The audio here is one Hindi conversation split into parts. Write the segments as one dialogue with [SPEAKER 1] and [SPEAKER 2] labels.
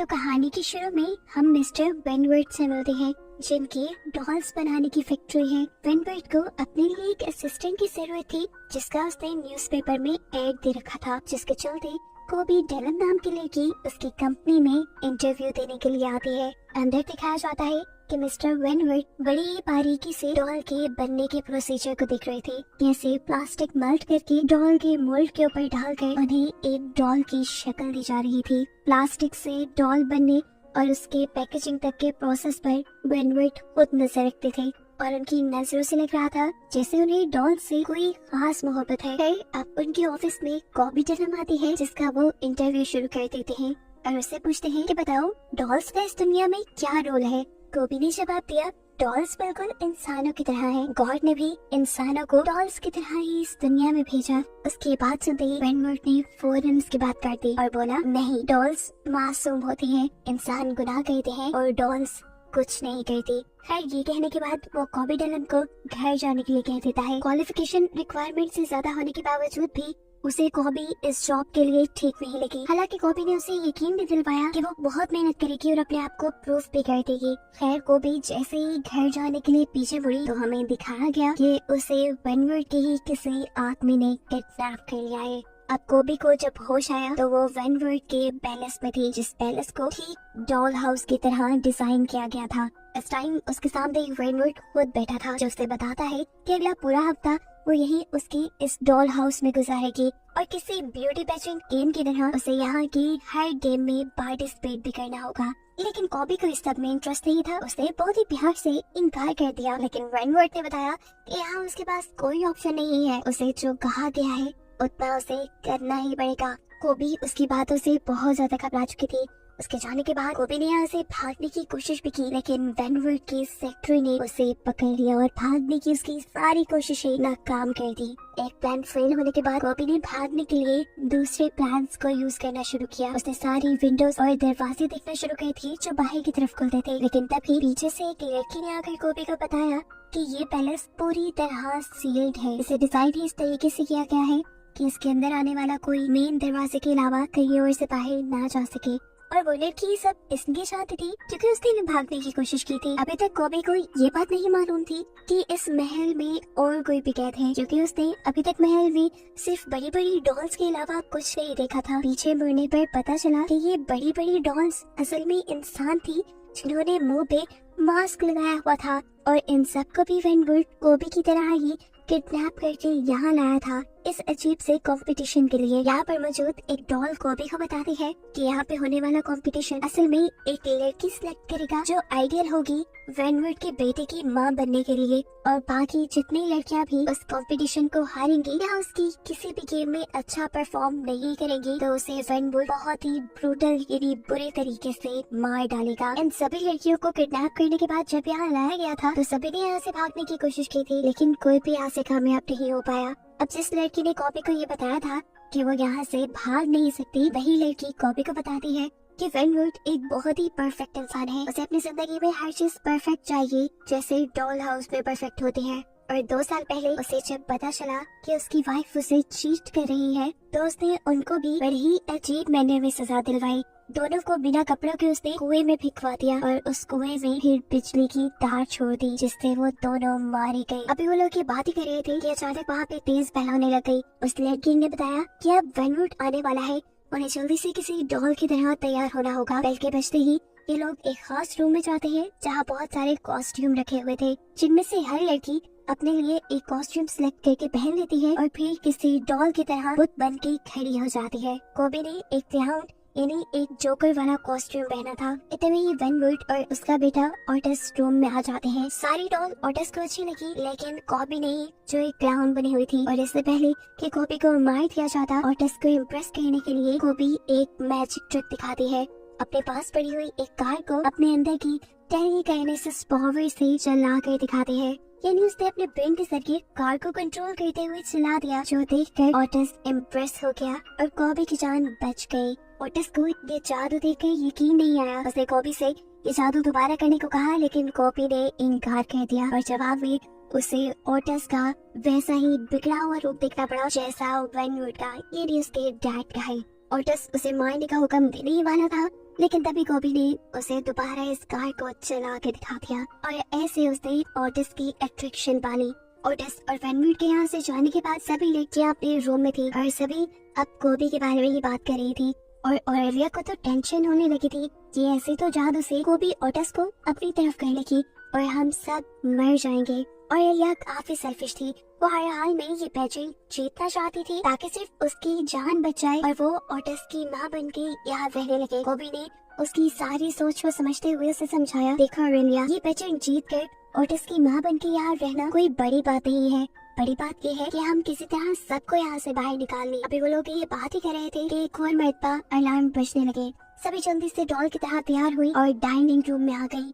[SPEAKER 1] तो कहानी की शुरू में हम मिस्टर वेनवर्थ से मिलते हैं, जिनकी डॉल्स बनाने की फैक्ट्री है। वेनवर्थ को अपने लिए एक असिस्टेंट की जरूरत थी, जिसका उसने न्यूज़पेपर में ऐड दे रखा था, जिसके चलते कोबी डेलन नाम की लड़की उसकी कंपनी में इंटरव्यू देने के लिए आती है। अंदर दिखाया जाता है कि मिस्टर वेनवर्थ बड़ी बारीकी से डॉल के बनने के प्रोसीजर को देख रहे थे। कैसे प्लास्टिक मेल्ट करके डॉल के मोल्ड के ऊपर डालकर उन्हें एक डॉल की शक्ल दी जा रही थी। प्लास्टिक से डॉल बनने और उसके पैकेजिंग तक के प्रोसेस पर वेनवर्थ खुद नजर रखते थे और उनकी नजरों से लग रहा था जैसे उन्हें डॉल से कोई खास मोहब्बत है। फिर अब उनके ऑफिस में कोबी डेलन आती है, जिसका वो इंटरव्यू शुरू कर देते हैं और उससे पूछते हैं कि बताओ डॉल्स का इस दुनिया में क्या रोल है। कोबी ने जवाब दिया, डॉल्स बिल्कुल इंसानों की तरह हैं। गॉड ने भी इंसानों को डॉल्स की तरह ही इस दुनिया में भेजा। उसकी बात सुनते ही वेनवर्थ ने फौरन उसकी बात काट दी और बोला, नहीं, डॉल्स मासूम होती हैं, इंसान गुनाह करते हैं और डॉल्स कुछ नहीं करती। खैर, ये कहने के बाद वो कोबी डेलन को घर जाने के लिए कह देता है। क्वालिफिकेशन रिक्वायरमेंट से ज्यादा होने के बावजूद भी उसे कोबी इस जॉब के लिए ठीक नहीं लगी। हालांकि कोबी ने उसे यकीन भी दिलवाया कि वो बहुत मेहनत करेगी और अपने आप को प्रूफ भी कर देगी। खैर, कोबी जैसे ही घर जाने के लिए पीछे मुड़ी तो हमें दिखाया गया कि उसे वेनवर्थ के ही किसी आदमी ने किडनैप कर लिया है। अब कोबी को जब होश आया तो वो वेनवर्थ के पैलेस में थी, जिस पैलेस को ठीक डॉल हाउस की तरह डिजाइन किया गया था। इस टाइम उसके सामने वेनवर्थ खुद बैठा था, जो उसे बताता है कि अगला पूरा हफ्ता वो यही उसकी इस डॉल हाउस में गुजारेगी और किसी ब्यूटी पेजेंट गेम की तरह उसे यहाँ की हर गेम में पार्टिसिपेट भी करना होगा। लेकिन कोबी को इस सब में इंटरेस्ट नहीं था। उसने बहुत ही प्यार से इनकार कर दिया, लेकिन वेनवर्थ ने बताया कि यहाँ उसके पास कोई ऑप्शन नहीं है, उसे जो कहा गया है उतना उसे करना ही पड़ेगा। कोबी उसकी बातों से बहुत ज्यादा घबरा चुकी थी। उसके जाने के बाद कोबी ने यहाँ से भागने की कोशिश भी की, लेकिन वेनवर्थ की सेक्रेटरी ने उसे पकड़ लिया और भागने की उसकी सारी कोशिशें नाकाम कर दी। एक प्लान फेल होने के बाद कोबी ने भागने के लिए दूसरे प्लान्स को यूज करना शुरू किया। उसने सारी विंडोज और दरवाजे देखना शुरू कर दिए जो बाहर की तरफ खुलते थे, लेकिन तभी पीछे से एक लड़की ने आकर कोबी को बताया कि ये पैलेस पूरी तरह सील्ड है। इसे डिजाइन ही इस तरीके से किया गया है कि इसके अंदर आने वाला कोई मेन दरवाजे के अलावा कहीं और से बाहर ना जा सके। और वो लड़की सब इसलिए चाहती थी क्योंकि उसने भागने की कोशिश की थी। अभी तक कोबी को ये बात नहीं मालूम थी कि इस महल में और कोई भी कैद है, क्योंकि उसने अभी तक महल में सिर्फ बड़ी बड़ी डॉल्स के अलावा कुछ नहीं देखा था। पीछे मुड़ने पर पता चला कि ये बड़ी बड़ी डॉल्स असल में इंसान थी, जिन्होंने मुंह पे मास्क लगाया हुआ था और इन सब को भी वेनवर्थ कोबी की तरह ही किडनैप करके यहाँ लाया था इस अजीब से कंपटीशन के लिए। यहाँ पर मौजूद एक डॉल कोबी को बताती है कि यहाँ पे होने वाला कंपटीशन असल में एक लड़की सिलेक्ट करेगा जो आइडियल होगी वेनवर्थ के बेटे की माँ बनने के लिए, और बाकी जितनी लड़कियाँ भी उस कंपटीशन को हारेंगी या उसकी किसी भी गेम में अच्छा परफॉर्म नहीं करेंगी तो उसे वेनवर्थ बहुत ही ब्रूटल यानी बुरे तरीके से मार डालेगा। इन सभी लड़कियों को किडनैप करने के बाद जब यहाँ लाया गया था तो सभी ने यहाँ से भागने की कोशिश की थी, लेकिन कोई भी यहाँ से कामयाब नहीं हो पाया। अब जिस लड़की ने कोबी को ये बताया था कि वो यहाँ से भाग नहीं सकती, वही लड़की कोबी को बताती है कि वेनवर्थ एक बहुत ही परफेक्ट इंसान है। उसे अपनी जिंदगी में हर चीज परफेक्ट चाहिए, जैसे डॉल हाउस में परफेक्ट होती है। और 2 साल पहले उसे जब पता चला कि उसकी वाइफ उसे चीट कर रही है तो उसने उनको भी बड़ी ही अजीब मैनर में सजा दिलवाई। दोनों को बिना कपड़ों के उसने कुएं में भिगवा दिया और उस कुएं में फिर बिजली की तार छोड़ दी, जिससे वो दोनों मारे गए। अभी वो लोग ये बात ही कर रहे थे कि अचानक वहाँ पे तेज बहन होने लग गई। उस लड़की ने बताया कि अब वेनवर्थ आने वाला है, उन्हें जल्दी से किसी डॉल की तरह तैयार होना होगा। बेल के बजते ही ये लोग एक खास रूम में जाते हैं जहाँ बहुत सारे कॉस्ट्यूम रखे हुए थे, जिनमें से हर लड़की अपने लिए एक कॉस्ट्यूम सिलेक्ट करके पहन लेती है और फिर किसी डॉल की तरह बुत बन के खड़ी हो जाती है। कोबी ने एक क्लाउन यानी एक जोकर वाला कॉस्ट्यूम पहना था। इतने में ही वेनवर्थ और उसका बेटा ऑटस रूम में आ जाते हैं। सारी डॉल ऑटस को अच्छी लगी, लेकिन कोबी नहीं, जो एक क्लाउन बनी हुई थी। और इससे पहले कि कोबी को मार दिया जाता, ऑटस को इम्प्रेस करने के लिए कोबी एक मैजिक ट्रिक दिखाती है। अपने पास पड़ी हुई एक कार को अपने अंदर की टेलीकाइनेसिस पावर से चला कर दिखाते हैं, यानी उसने अपने ब्रेन के जरिए कार को कंट्रोल करते हुए चला दिया, जो देखकर ऑटस इम्प्रेस हो गया और कोबी की जान बच गई। ऑटस को ये जादू देखकर यकीन नहीं आया। उसने कोबी से ये जादू दोबारा करने को कहा, लेकिन कोबी ने इनकार कर दिया और जवाब में उसे ऑटस का वैसा ही बिगड़ा हुआ रूप देखना पड़ा जैसा वेनवर्थ का, यानी उसके डैड का है। ऑटस उसे मारने का हुक्म देने ही वाला था लेकिन तभी कोबी ने उसे दोबारा इस कार को चला के दिखा दिया और ऐसे उसने ओटिस की अट्रैक्शन पाली। ओटिस और वेनवर्ट के यहाँ से जाने के बाद सभी लड़कियां अपने रूम में थी और सभी अब कोबी के बारे में ही बात कर रही थी और ऑरेलिया को तो टेंशन होने लगी थी कि ऐसे तो जादू से कोबी ओटिस को अपनी तरफ कर लेगी और हम सब मर जाएंगे। ऑरेलिया काफी सेल्फिश थी, वो हर हाल में ये पेजेंट जीतना चाहती थी ताकि सिर्फ उसकी जान बच जाए और वो ओटिस की माँ बनके यहाँ रहने लगे। कोबी ने उसकी सारी सोच को समझते हुए उसे समझाया, देखो ऑरेलिया, ये पेजेंट जीत कर ओटिस की माँ बनके यहाँ रहना कोई बड़ी बात नहीं है। बड़ी बात ये है कि हम किसी तरह सबको यहाँ से बाहर निकाल लें। अभी वो लोग ये बात ही कर रहे थे कि एक और मरतबा अलार्म बजने लगे। सभी जल्दी से डॉल की तरह तैयार हुई और डाइनिंग रूम में आ गई।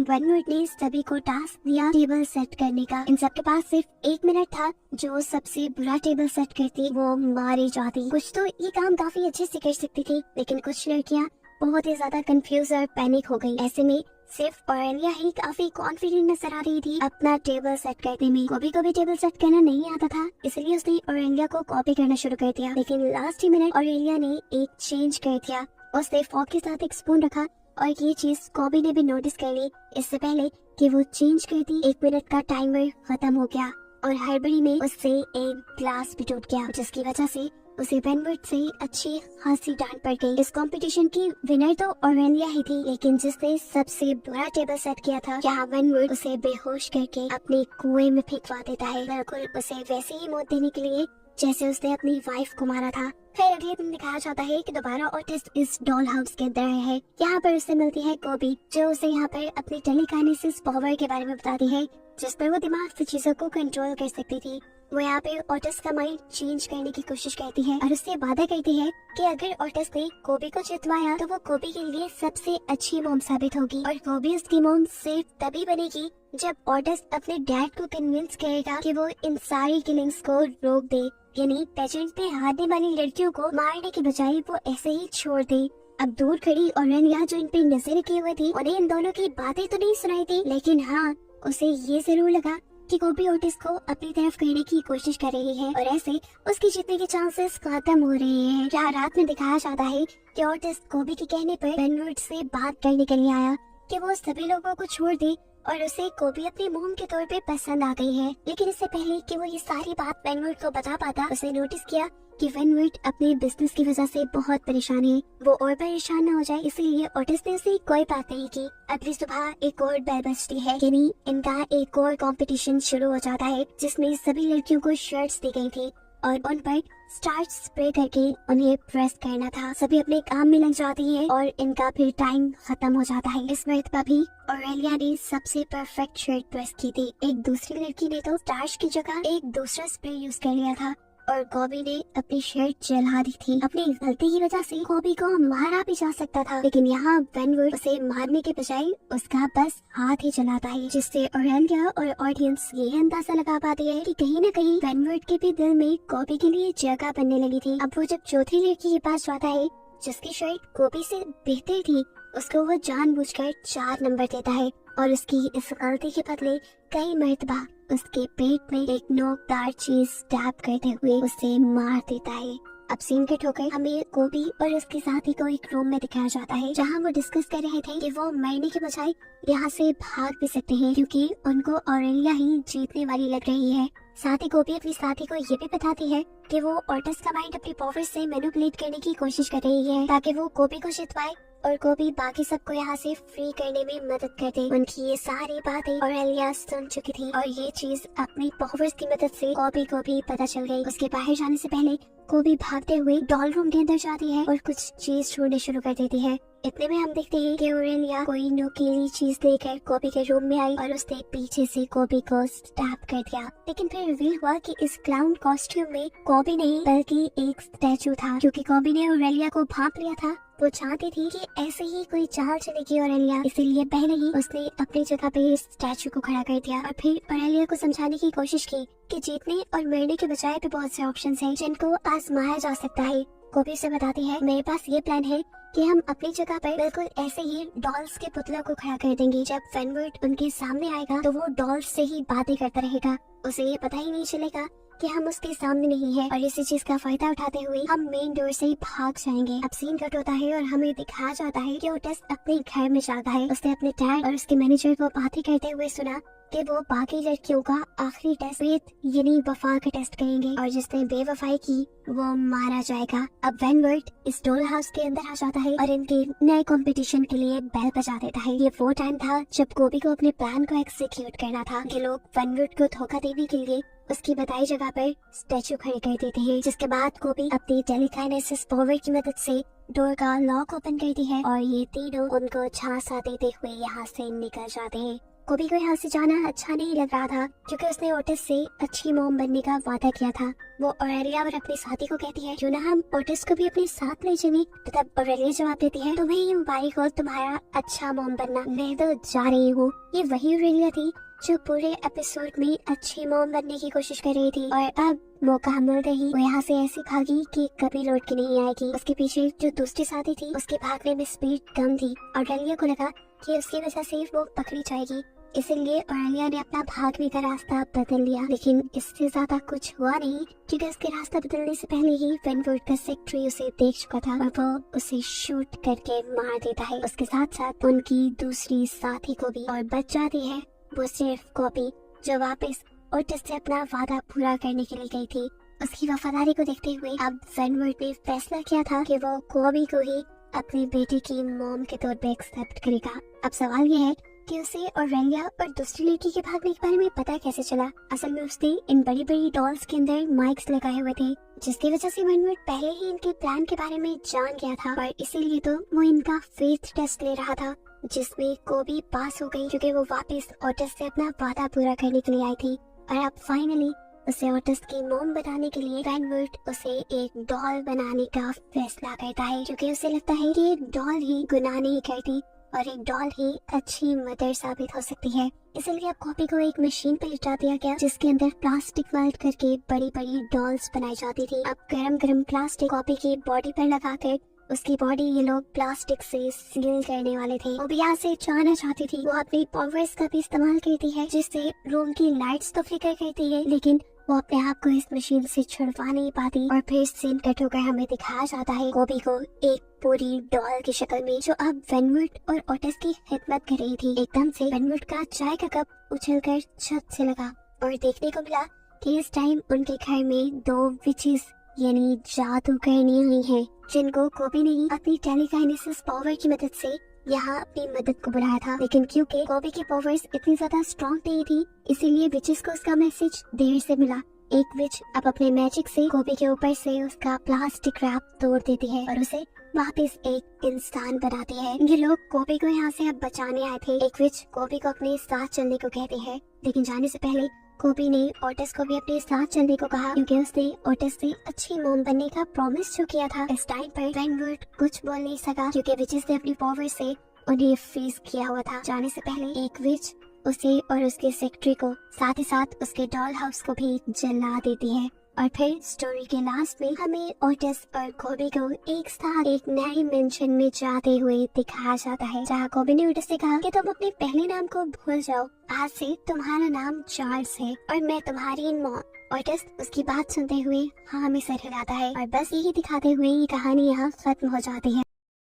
[SPEAKER 1] वेनवर्ट ने सभी को टास्क दिया टेबल सेट करने का। इन सबके पास सिर्फ 1 मिनट था। जो सबसे बुरा टेबल सेट करती वो मारी जाती। कुछ तो ये काम काफी अच्छे से कर सकती थी, लेकिन कुछ लड़कियाँ बहुत ही ज्यादा कंफ्यूज और पैनिक हो गई। ऐसे में सिर्फ ऑरेलिया ही काफी कॉन्फिडेंट नजर आ रही थी अपना टेबल सेट करने में। कोबी को भी टेबल सेट करना नहीं आता था, इसलिए उसने ऑरेलिया को कॉपी करना शुरू कर दिया। लेकिन लास्ट ही मिनट ऑरेलिया ने एक चेंज कर दिया। उसने फॉक के साथ एक स्पून रखा और ये चीज कोबी ने भी नोटिस कर ली। इससे पहले कि वो चेंज करती 1 मिनट का टाइमर खत्म हो गया और हड़बड़ी में उससे एक ग्लास भी टूट गया, जिसकी वजह से उसे वेनवर्ट से अच्छी खासी डांट पड़ गई। इस कंपटीशन की विनर तो ऑरेलिया ही थी, लेकिन जिसने सबसे बुरा टेबल सेट किया था, जहाँ वेनवर्ट उसे बेहोश करके अपने कुएं में फेंकवा देता है, बिल्कुल उसे वैसे ही मौत देने के लिए जैसे उसने अपनी वाइफ को मारा था। फिर अगले दिन दिखाया जाता है कि दोबारा ओटिस इस डॉल हाउस के अंदर है। यहाँ पर उससे मिलती है कोबी, जो उसे यहाँ पर अपनी टेलीकाइनेसिस पावर के बारे में बताती है, जिस पर वो दिमाग से चीजों को कंट्रोल कर सकती थी। वो यहाँ पे ओटिस का माइंड चेंज करने की कोशिश करती है और उससे वादा करती है कि अगर ओटिस ने कोबी को जितवाया तो वो कोबी के लिए सबसे अच्छी मोम साबित होगी और कोबी उसकी मोम सिर्फ तभी बनेगी जब ओटिस अपने डैड को कन्विंस करेगा कि वो इन सारी किलिंग्स को रोक दे, यानी पेजेंट पे हारने वाली लड़कियों को मारने के बजाय वो ऐसे ही छोड़ दे। अब दूर खड़ी ऑरेलिया जो इन पे नजर किए हुए थी, उन्हें इन दोनों की बातें तो नहीं सुनाई थी, लेकिन हाँ उसे ये जरूर लगा कि कोबी ओटिस को अपनी तरफ करने की कोशिश कर रही है और ऐसे उसकी जीतने के चांसेस खत्म हो रहे हैं। जहाँ रात में दिखाया जाता है कि ओटिस कोबी के कहने पर वेनवर्ट से बात करने के लिए आया कि वो सभी लोगों को छोड़ दे और उसे कोबी अपनी मोम के तौर पे पसंद आ गई है। लेकिन इससे पहले कि वो ये सारी बात वेनवर्ट को बता पाता, उसे नोटिस किया कि वेनवर्ट अपने बिजनेस की वजह से बहुत परेशान है। वो और परेशान न हो जाए इसलिए ओटिस ने उसे कोई बात नहीं की। अगली सुबह एक और बेल बजती है, यानी इनका एक और कंपटीशन शुरू हो जाता है, जिसमें सभी लड़कियों को शर्ट्स दी गई थी और उन पर स्टार्च स्प्रे करके उन्हें प्रेस करना था। सभी अपने काम में लग जाती है और इनका फिर टाइम खत्म हो जाता है। इस मरतबा भी ऑरेलिया ने सबसे परफेक्ट शर्ट प्रेस की थी। एक दूसरी लड़की ने तो स्टार्च की जगह एक दूसरा स्प्रे यूज कर लिया था और कोबी ने अपनी शर्ट जला दी थी। अपनी गलती की वजह से कोबी को मारा भी जा सकता था, लेकिन यहाँ वेनवर्ट उसे मारने के बजाय उसका बस हाथ ही जलाता है, जिससे ऑरेलिया और ऑडियंस ये अंदाजा लगा पाती है कि कहीं न कहीं वेनवर्ट के भी दिल में कोबी के लिए जगह बनने लगी थी। अब वो जब चौथी लड़की के पास जाता है जिसकी शर्ट कोबी से बेहतर थी, उसको वो जानबूझकर 4 नंबर देता है और उसकी इस गलती के बदले कई मरतबा उसके पेट में एक नोकदार चीज स्टैब करते हुए उसे मार देता है। अब सीन कट होकर हमें कोबी और उसके साथी को एक रूम में दिखाया जाता है, जहां वो डिस्कस कर रहे थे कि वो मरने के बजाय यहाँ से भाग भी सकते हैं, क्योंकि उनको ऑरेलिया ही जीतने वाली लग रही है। साथ ही कोबी अपनी साथी को ये भी बताती है कि वो ओटिस का माइंड अपनी पावर से मैनिपुलेट करने की कोशिश कर रही है ताकि वो कोबी को जितवाए और कोबी बाकी सबको यहाँ से फ्री करने में मदद कर दे। उनकी ये सारी बातें ऑरेलिया सुन चुकी थी और ये चीज अपनी पावर्स की मदद से कोबी को भी पता चल गई। उसके बाहर जाने से पहले कोबी भागते हुए डॉल रूम के अंदर जाती है और कुछ चीज ढूंढने शुरू कर देती है। इतने में हम देखते हैं कि ऑरेलिया कोई नुकीली चीज लेकर कोबी के रूम में आई और उसने पीछे से कोबी को स्टैब कर दिया। लेकिन फिर रिवील हुआ कि इस क्लाउन कॉस्ट्यूम में कोबी नहीं बल्कि एक स्टैचू था, क्योंकि कोबी ने ऑरेलिया को भांप लिया था। वो चाहती थी कि ऐसे ही कोई चाल चलेगी ऑरेलिया, इसीलिए पहले ही उसने अपनी जगह पे इस स्टैचू को खड़ा कर दिया और फिर ऑरेलिया को समझाने की कोशिश की कि जीतने और मरने के बजाय भी बहुत से ऑप्शंस हैं जिनको आजमाया जा सकता है। कोबी से बताती है, मेरे पास ये प्लान है कि हम अपनी जगह पर बिल्कुल ऐसे ही डॉल्स के पुतलों को खड़ा कर देंगे। जब वेनवर्ट उनके सामने आएगा तो वो डॉल्स से ही बातें करता रहेगा, उसे ये पता ही नहीं चलेगा कि हम उसके सामने नहीं है और इसी चीज का फायदा उठाते हुए हम मेन डोर से भाग जाएंगे। अब सीन कट होता है और हमें दिखाया जाता है कि ओटिस अपने घर में जाता है। उसने अपने डैड और उसके मैनेजर को बातें करते हुए सुना कि वो बाकी लड़कियों का आखिरी टेस्ट यानी वफा का टेस्ट करेंगे और जिसने बेवफाई की वो मारा जाएगा। अब वेनवर्ट इस डॉल हाउस के अंदर आ जाता है और इनके नए कंपटीशन के लिए बेल बजा देता है। ये वो टाइम था जब कोबी को अपने प्लान को एग्जीक्यूट करना था। ये लोग वेनवर्ट को धोखा देने के लिए उसकी बताई जगह पर स्टैचू खड़े कर देते हैं, जिसके बाद कोबी अपनी टेलीकाइनेसिस पावर की मदद से डोर का लॉक ओपन करती है और ये तीनों उनको झांसा देते हुए यहाँ से निकल जाते हैं। कोबी को यहाँ से जाना अच्छा नहीं लग रहा था क्योंकि उसने ओटिस से अच्छी मॉम बनने का वादा किया था। वो ऑरेलिया और अपनी साथी को कहती है क्यों ना हम ओटिस को भी अपने साथ ले चलें। तो तब ऑरेलिया जवाब देती है तुम्हें ये मुबारक हो तुम्हारा अच्छा मॉम बनना, मैं तो जा रही हूँ। ये वही ऑरेलिया थी जो पूरे एपिसोड में अच्छी मॉम बनने की कोशिश कर रही थी और अब मौका मिलते ही वो यहाँ से ऐसी भागी कि कभी लौट के नहीं आएगी। उसके पीछे जो दूसरी साथी थी उसके भागने में स्पीड कम थी और ऑरेलिया को लगा कि उसकी वजह से वो पकड़ी जाएगी, इसलिए ऑरेलिया ने अपना भागने का रास्ता बदल लिया। लेकिन इससे ज्यादा कुछ हुआ नहीं क्योंकि उसके रास्ता बदलने से पहले ही वेनवर्ट का सेक्रेटरी उसे देख चुका था और वो उसे शूट करके मार देता है। उसके साथ साथ उनकी दूसरी साथी को भी, और बच जाती है वो सिर्फ कॉपी जो वापस ओटिस से अपना वादा पूरा करने के लिए गई थी। उसकी वफादारी को देखते हुए अब वेनवर्ट ने फैसला किया था कि वो कॉबी को ही अपनी बेटी की मॉम के तौर पे एक्सेप्ट करेगा। अब सवाल ये है कि उसे ऑरेलिया और दूसरी लड़की के भागने के बारे में पता कैसे चला। असल में उसने इन बड़ी बड़ी डॉल्स के अंदर माइक्स लगाए हुए थे, जिसकी वजह से वेनवर्ट पहले ही इनके प्लान के बारे में जान गया था और इसीलिए तो वो इनका फेथ टेस्ट ले रहा था, जिसमें कोबी पास हो गई क्योंकि वो वापस ओटिस से अपना वादा पूरा करने के लिए आई थी। और अब फाइनली उसे ओटिस की मॉम बनाने के लिए वेनवर्ट उसे एक डॉल बनाने का फैसला करता है क्योंकि उसे लगता है कि एक डॉल ही गुनाह नहीं करती और एक डॉल ही अच्छी मदर साबित हो सकती है। इसलिए अब कॉपी को एक मशीन पर लिटा दिया गया जिसके अंदर प्लास्टिक मेल्ट करके बड़ी बड़ी डॉल्स बनाई जाती थी। अब गरम गरम प्लास्टिक कॉपी की बॉडी पर लगाकर उसकी बॉडी ये लोग प्लास्टिक से सील करने वाले थे। वो भी यहाँ से जाना चाहती थी। वो अपनी पावर्स का भी इस्तेमाल करती है जिससे रूम की लाइट्स तो फ्लिकर करती है, लेकिन वो अपने आप को इस मशीन से छुड़वा नहीं पाती। और फिर सीन कट होकर हमें दिखाया जाता है कोबी को एक पूरी डॉल की शक्ल में जो अब वेनवर्ट और ओटिस की खिदमत कर रही थी। एकदम से वेनवर्ट का चाय का कप उछलकर छत से लगा और देखने को मिला कि इस टाइम उनके घर में दो विचेस यानी जादूगरनी हुई हैं, जिनको कोबी ने अपनी टेलीकाइनेसिस पावर की मदद से यहाँ अपनी मदद को बुलाया था। लेकिन क्योंकि कोबी की पावर्स इतनी ज्यादा स्ट्रॉन्ग नहीं थी, इसीलिए विचेस को उसका मैसेज देर से मिला। एक विच अब अपने मैजिक से कोबी के ऊपर से उसका प्लास्टिक रैप तोड़ देती है और उसे वापस एक इंसान बनाती है। ये लोग कोबी को यहाँ से अब बचाने आए थे। एक विच कोबी को अपने साथ चलने को कहते हैं, लेकिन जाने से पहले कोबी ने ओटिस को भी अपने साथ चलने को कहा क्योंकि उसने ओटिस से अच्छी मॉम बनने का प्रॉमिस जो किया था। इस टाइम पर वेनवर्ट कुछ बोल नहीं सका क्योंकि विचेस ने अपनी पावर से उन्हें फ्रीज किया हुआ था। जाने से पहले एक विच उसे और उसके सेक्रेटरी को साथ ही साथ उसके डॉल हाउस को भी जला देती है। और फिर स्टोरी के लास्ट में हमें ओटिस और कोबी को एक साथ एक नए मेंशन में जाते हुए दिखाया जाता है, जहाँ कोबी ने ओटिस से कहा कि तुम अपने पहले नाम को भूल जाओ, आज से तुम्हारा नाम चार्ल्स है और मैं तुम्हारी मॉम। ओटिस उसकी बात सुनते हुए हाँ में सर हिलाता है और बस यही दिखाते हुए ये कहानी यहाँ खत्म हो जाती है।